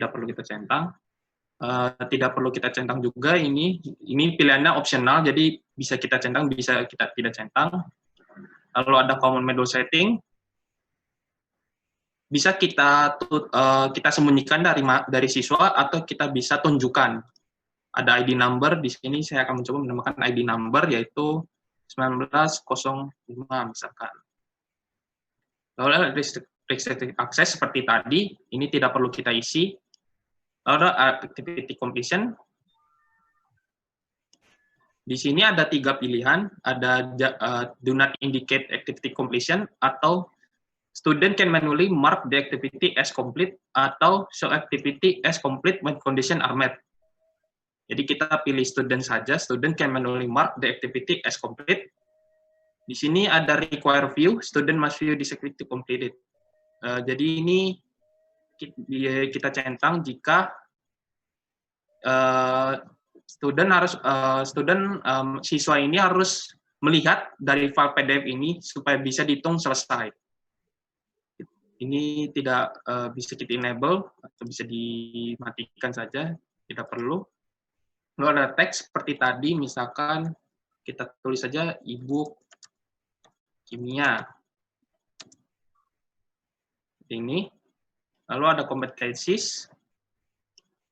tidak perlu kita centang. Tidak perlu kita centang juga ini pilihannya opsional, jadi bisa kita centang, bisa kita tidak centang. Lalu ada common module setting, bisa kita sembunyikan dari siswa atau kita bisa tunjukkan. Ada ID number, di sini saya akan mencoba menambahkan ID number, yaitu 1905 misalkan. Lalu ada restricted access seperti tadi, ini tidak perlu kita isi. Lalu ada activity completion. Di sini ada 3 pilihan, ada do not indicate activity completion, atau student can manually mark the activity as complete, atau show activity as complete when conditions are met. Jadi kita pilih student saja, student can manually mark the activity as complete. Di sini ada require view, student must view this activity completed. Jadi ini kita centang jika siswa ini harus melihat dari file PDF ini supaya bisa dihitung selesai. Ini tidak bisa kita enable atau bisa dimatikan saja, tidak perlu. Lalu ada teks seperti tadi, misalkan kita tulis saja e-book kimia. Ini. Lalu ada competencies.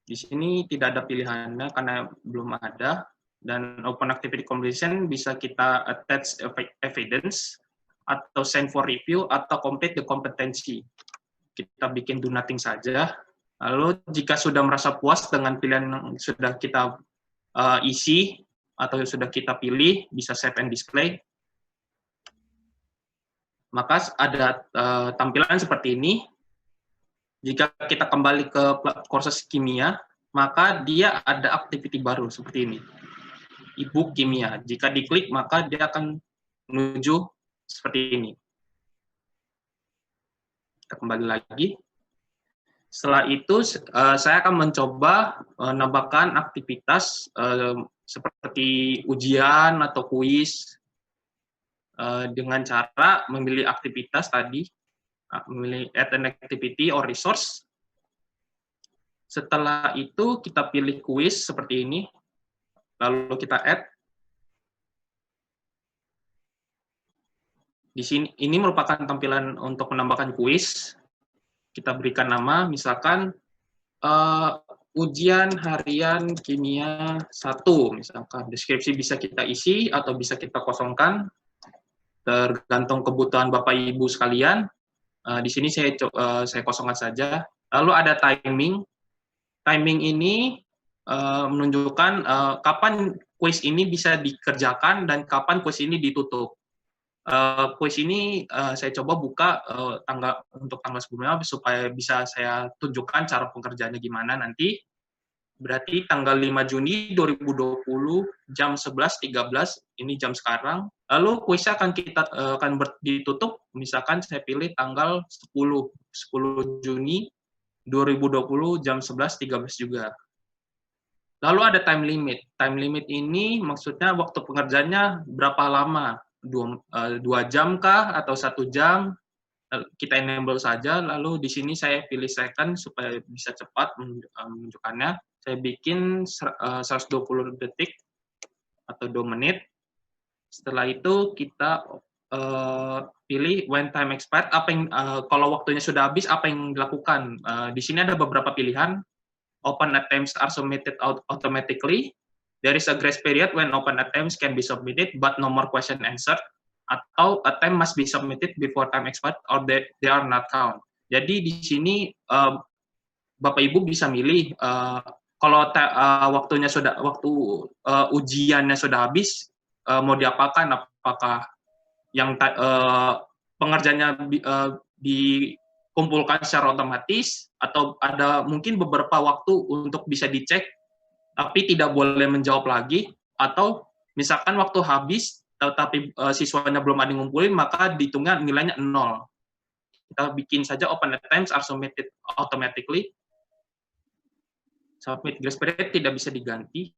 Di sini tidak ada pilihannya karena belum ada. Dan open activity completion bisa kita attach evidence, atau send for review, atau complete the competency. Kita bikin do nothing saja. Lalu jika sudah merasa puas dengan pilihan yang sudah kita isi atau sudah kita pilih, bisa save and display. Maka ada tampilan seperti ini. Jika kita kembali ke kursus kimia, maka dia ada activity baru seperti ini. E-book kimia. Jika diklik, maka dia akan menuju seperti ini. Kita kembali lagi. Setelah itu, saya akan mencoba menambahkan aktivitas seperti ujian atau kuis dengan cara memilih aktivitas tadi, memilih add an activity or resource. Setelah itu, kita pilih kuis seperti ini, lalu kita add. Di sini, ini merupakan tampilan untuk menambahkan kuis. Kita berikan nama, misalkan ujian harian kimia 1, misalkan. Deskripsi bisa kita isi atau bisa kita kosongkan, tergantung kebutuhan Bapak Ibu sekalian. Di sini saya kosongkan saja. Lalu ada timing. Timing ini menunjukkan kapan kuis ini bisa dikerjakan dan kapan kuis ini ditutup. Kuis ini saya coba buka untuk tanggal sebelumnya supaya bisa saya tunjukkan cara pengerjaannya gimana nanti. Berarti tanggal 5 Juni 2020 jam 11.13, ini jam sekarang. Lalu kuisnya akan ditutup, misalkan saya pilih tanggal 10 Juni 2020 jam 11.13 juga. Lalu ada time limit. Time limit ini maksudnya waktu pengerjaannya berapa lama? 2 jam kah atau 1 jam? Kita enable saja. Lalu di sini saya pilih second supaya bisa cepat menunjukkannya. Saya bikin 120 detik atau 2 menit. Setelah itu kita pilih when time expired. Kalau waktunya sudah habis, apa yang dilakukan? Di sini ada beberapa pilihan. Open attempts are submitted automatically. There is a grace period when open attempts can be submitted, but no more question answered. Atau attempt must be submitted before time expired, or they are not count. Jadi di sini Bapak Ibu bisa milih kalau waktu ujiannya sudah habis, mau diapakan? Apakah yang pengerjaannya dikumpulkan secara otomatis, atau ada mungkin beberapa waktu untuk bisa dicek tapi tidak boleh menjawab lagi, atau misalkan waktu habis, tapi siswanya belum ada yang ngumpulin, maka dihitungnya nilainya 0. Kita bikin saja open attempts are submitted automatically. Submit grace period tidak bisa diganti.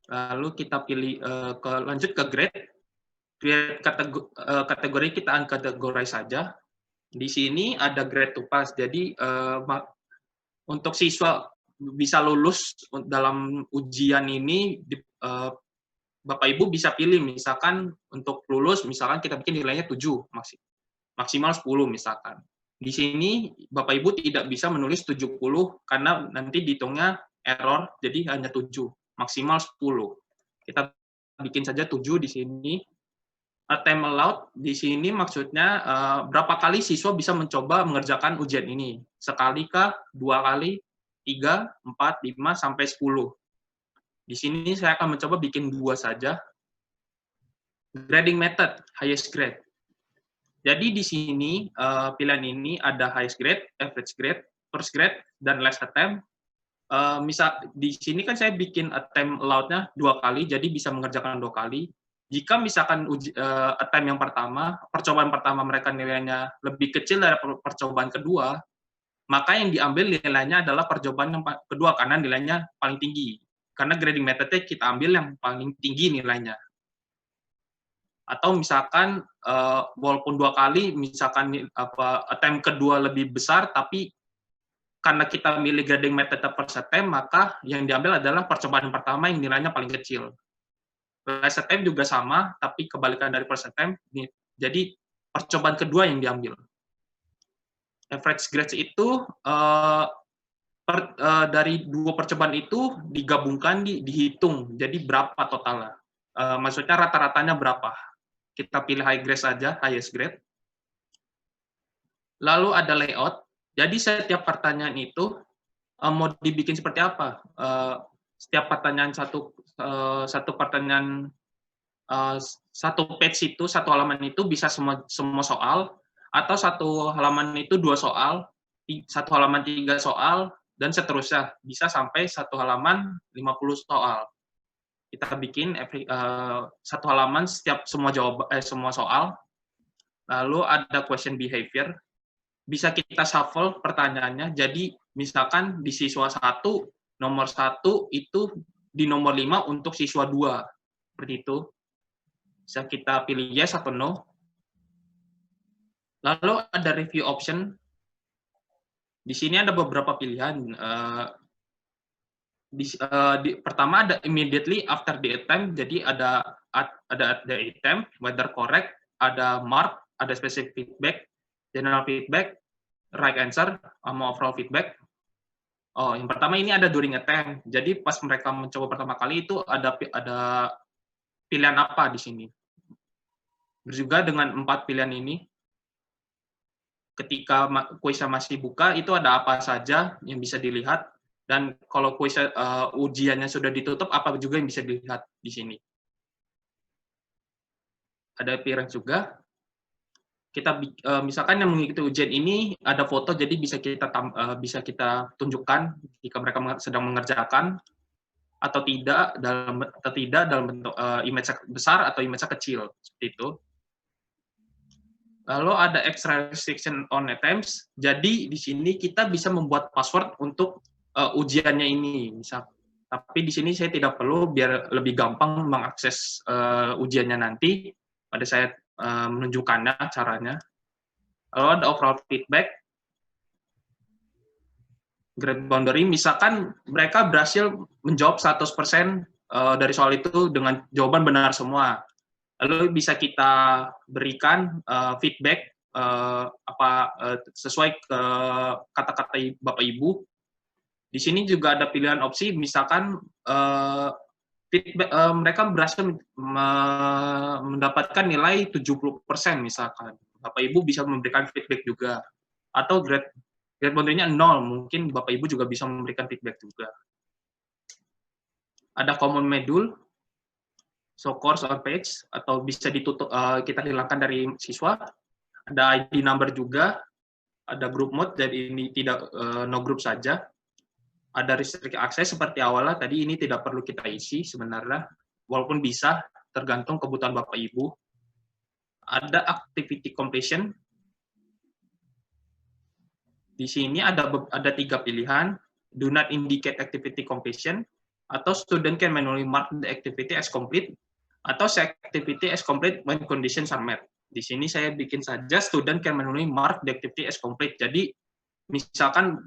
Lalu kita pilih lanjut ke grade. Kategori kita uncategorize saja. Di sini ada grade to pass. Jadi untuk siswa bisa lulus dalam ujian ini, Bapak Ibu bisa pilih, misalkan untuk lulus, misalkan kita bikin nilainya 7, maksimal 10 misalkan. Di sini Bapak Ibu tidak bisa menulis 70 karena nanti dihitungnya error, jadi hanya 7, maksimal 10. Kita bikin saja 7 di sini. Attempt allowed di sini maksudnya berapa kali siswa bisa mencoba mengerjakan ujian ini. Sekali kah, 2 kali, 3, 4, 5, sampai 10. Di sini saya akan mencoba bikin 2 saja. Grading method, highest grade. Jadi di sini pilihan ini ada highest grade, average grade, first grade, dan last attempt. Misal di sini kan saya bikin attempt allowed-nya 2 kali, jadi bisa mengerjakan 2 kali. Jika misalkan attempt yang pertama, percobaan pertama mereka nilainya lebih kecil dari percobaan kedua, maka yang diambil nilainya adalah percobaan yang kedua karena nilainya paling tinggi. Karena grading method-nya kita ambil yang paling tinggi nilainya. Atau misalkan walaupun 2 kali, misalkan attempt kedua lebih besar, tapi karena kita milih grading method per attempt, maka yang diambil adalah percobaan pertama yang nilainya paling kecil. Last attempt juga sama, tapi kebalikan dari first attempt. Jadi percobaan kedua yang diambil. Average grades itu dari 2 percobaan itu digabungkan, dihitung. Jadi berapa totalnya? Maksudnya rata-ratanya berapa? Kita pilih high grade saja, highest grade. Lalu ada layout. Jadi setiap pertanyaan itu mau dibikin seperti apa? Setiap pertanyaan satu pertanyaan satu page itu, satu halaman itu bisa semua soal, atau satu halaman itu 2 soal, satu halaman 3 soal, dan seterusnya. Bisa sampai satu halaman 50 soal. Kita bikin satu halaman setiap semua soal. Lalu ada question behavior. Bisa kita shuffle pertanyaannya. Jadi misalkan di siswa 1, nomor 1 itu di nomor 5 untuk siswa 2. Seperti itu. Bisa kita pilih yes atau no. Lalu ada review option. Di sini ada beberapa pilihan. Pertama ada immediately after the attempt. Jadi ada the attempt, whether correct, ada mark, ada specific feedback, general feedback, right answer, sama overall feedback. Oh, yang pertama ini ada during attempt. Jadi pas mereka mencoba pertama kali itu ada pilihan apa di sini. Juga dengan 4 pilihan ini, ketika kuisnya masih buka, itu ada apa saja yang bisa dilihat. Dan kalau kuisnya ujiannya sudah ditutup, apa juga yang bisa dilihat di sini. Ada appearance juga. Kita misalkan yang mengikuti ujian ini ada foto, jadi bisa kita tunjukkan jika mereka sedang mengerjakan atau tidak dalam bentuk image besar atau image kecil, seperti itu. Lalu ada extra restriction on attempts. Jadi di sini kita bisa membuat password untuk ujiannya ini, misal. Tapi di sini saya tidak perlu, biar lebih gampang mengakses ujiannya nanti. Pada saya menunjukkannya caranya. Lalu ada overall feedback, grade boundary. Misalkan mereka berhasil menjawab 100% dari soal itu dengan jawaban benar semua. Lalu bisa kita berikan feedback sesuai kata-kata Bapak Ibu. Di sini juga ada pilihan opsi, misalkan feedback, mereka berhasil mendapatkan nilai 70% misalkan. Bapak Ibu bisa memberikan feedback juga. Atau grade boundary-nya 0, mungkin Bapak Ibu juga bisa memberikan feedback juga. Ada common module, so course or page, atau bisa ditutup, kita hilangkan dari siswa. Ada ID number juga, ada group mode, jadi ini tidak no group saja. Ada restrict access seperti awalnya, tadi ini tidak perlu kita isi sebenarnya, walaupun bisa, tergantung kebutuhan Bapak Ibu. Ada activity completion. Di sini ada 3 pilihan, do not indicate activity completion, atau student can manually mark the activity as complete, atau say activity as complete when conditions are met. Di sini saya bikin saja student can manually mark the activity as complete. Jadi misalkan